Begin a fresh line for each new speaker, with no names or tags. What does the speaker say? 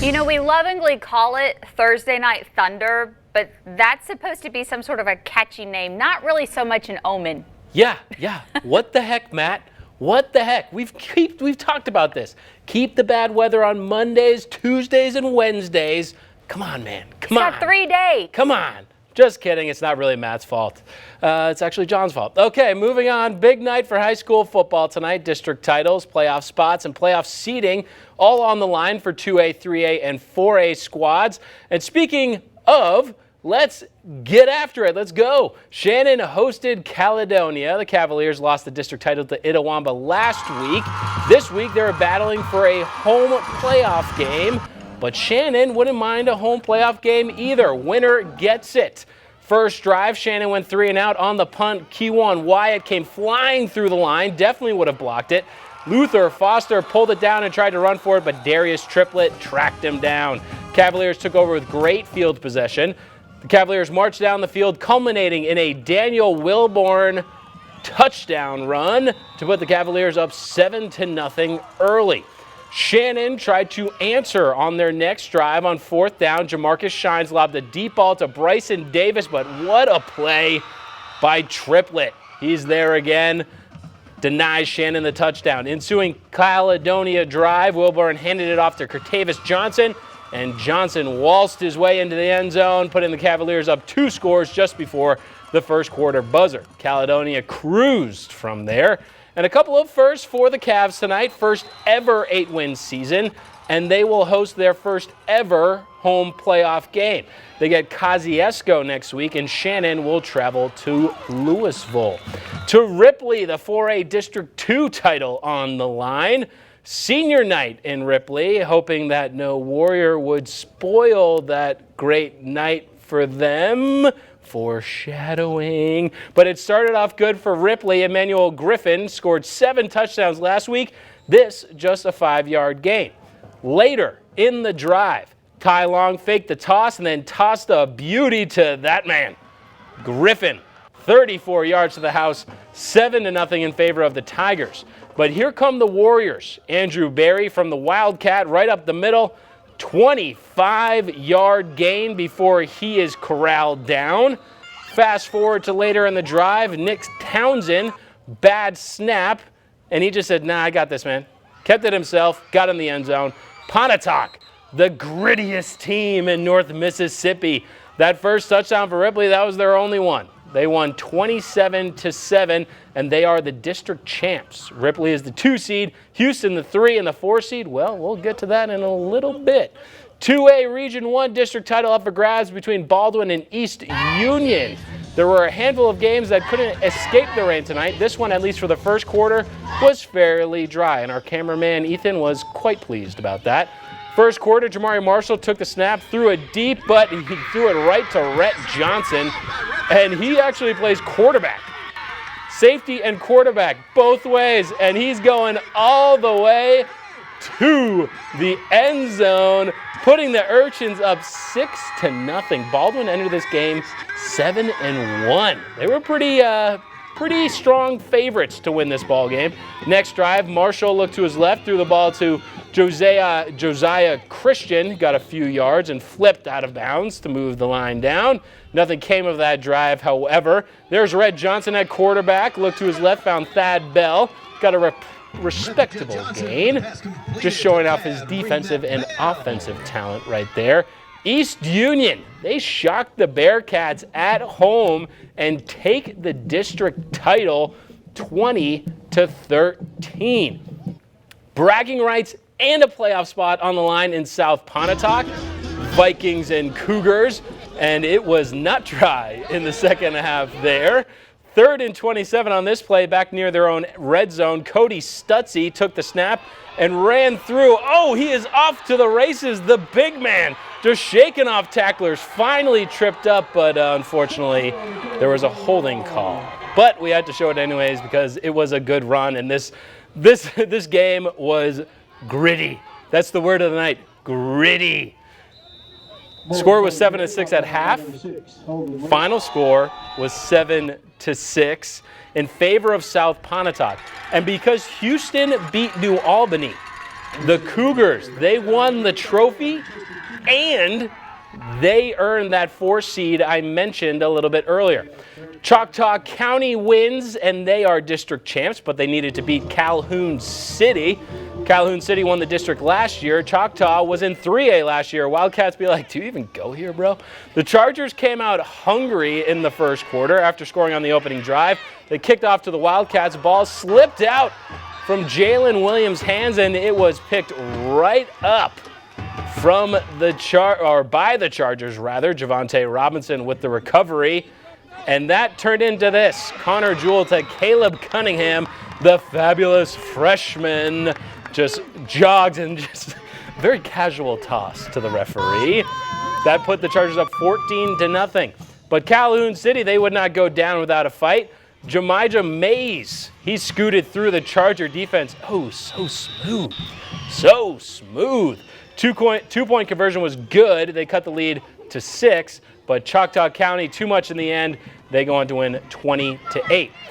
You know, we lovingly call it Thursday Night Thunder, but that's supposed to be some sort of a catchy name, not really so much an omen.
Yeah. What the heck, Matt? What the heck? We've talked about this. Keep the bad weather on Mondays, Tuesdays, and Wednesdays. Come on, man. Come on.
It's got 3 days.
Come on. Just kidding. It's not really Matt's fault. It's actually John's fault. Okay, moving on. Big night for high school football tonight. District titles, playoff spots, and playoff seeding all on the line for 2A, 3A, and 4A squads. And speaking of, let's get after it. Let's go. Shannon hosted Caledonia. The Cavaliers lost the district title to Itawamba last week. This week, they're battling for a home playoff game. But Shannon wouldn't mind a home playoff game either. Winner gets it. First drive, Shannon went 3 and out on the punt. Kewan Wyatt came flying through the line. Definitely would have blocked it. Luther Foster pulled it down and tried to run for it, but Darius Triplett tracked him down. Cavaliers took over with great field possession. The Cavaliers marched down the field, culminating in a Daniel Wilborn touchdown run to put the Cavaliers up 7-0 early. Shannon tried to answer on their next drive on 4th down. Jamarcus Shines lobbed a deep ball to Bryson Davis, but what a play by Triplett. He's there again. Denies Shannon the touchdown. Ensuing Caledonia drive, Wilborn handed it off to Kertavis Johnson, and Johnson waltzed his way into the end zone, putting the Cavaliers up 2 scores just before the first quarter buzzer. Caledonia cruised from there. And a couple of firsts for the Cavs tonight. First ever 8-win season, and they will host their first ever home playoff game. They get Kosciuszko next week, and Shannon will travel to Louisville. To Ripley, the 4A District 2 title on the line. Senior night in Ripley, hoping that no Warrior would spoil that great night for them. Foreshadowing. But it started off good for Ripley. Emmanuel Griffin scored 7 touchdowns last week. This just a 5-yard gain. Later in the drive, Ty Long faked the toss and then tossed a beauty to that man, Griffin. 34 yards to the house, 7-0 in favor of the Tigers. But here come the Warriors. Andrew Berry from the Wildcat right up the middle. 25-yard gain before he is corralled down. Fast forward to later in the drive, Nick Townsend, bad snap, and he just said, nah, I got this, man. Kept it himself, got in the end zone. Pontotoc, the grittiest team in North Mississippi. That first touchdown for Ripley, that was their only one. They won 27-7, and they are the district champs. Ripley is the 2 seed, Houston the 3, and the 4 seed. Well, we'll get to that in a little bit. 2A Region 1 district title up for grabs between Baldwyn and East Union. There were a handful of games that couldn't escape the rain tonight. This one, at least for the first quarter, was fairly dry, and our cameraman Ethan was quite pleased about that. First quarter, Jamari Marshall took the snap, threw it deep, but he threw it right to Rhett Johnson, and he actually plays quarterback. Safety and quarterback both ways, and he's going all the way to the end zone, putting the Urchins up 6-0. Baldwyn entered this game 7-1. They were pretty strong favorites to win this ball game. Next drive, Marshall looked to his left, threw the ball to Josiah Christian, got a few yards and flipped out of bounds to move the line down. Nothing came of that drive, however. There's Red Johnson at quarterback, looked to his left, found Thad Bell, got a respectable gain, just showing off his defensive and offensive talent right there. East Union, they shocked the Bearcats at home and take the district title 20-13. Bragging rights and a playoff spot on the line in South Pontotoc, Vikings and Cougars, and it was not dry in the second half there. 3rd and 27 on this play, back near their own red zone. Cody Stutzy took the snap and ran through. Oh, he is off to the races, the big man, just shaking off tacklers, finally tripped up, but unfortunately there was a holding call. But we had to show it anyways because it was a good run, and this game was gritty. That's the word of the night, gritty. Score was 7-6 at half. Final score was 7-6 in favor of South Pontotoc. And because Houston beat New Albany, The Cougars, they won the trophy and they earned that 4 seed I mentioned a little bit earlier. Choctaw County wins, and they are district champs, but they needed to beat Calhoun City. Calhoun City won the district last year. Choctaw was in 3A last year. Wildcats be like, do you even go here, bro? The Chargers came out hungry in the first quarter after scoring on the opening drive. They kicked off to the Wildcats. Ball slipped out from Jalen Williams' hands, and it was picked right up from the by the Chargers, rather. Javante Robinson with the recovery. And that turned into this. Connor Jewell to Caleb Cunningham, the fabulous freshman, just jogs and just very casual toss to the referee. That put the Chargers up 14-0. But Calhoun City, they would not go down without a fight. Jamijah Mays, he scooted through the Charger defense. Oh, so smooth. So smooth. Two-point conversion was good. They cut the lead to 6, but Choctaw County, too much in the end. They go on to win 20-8.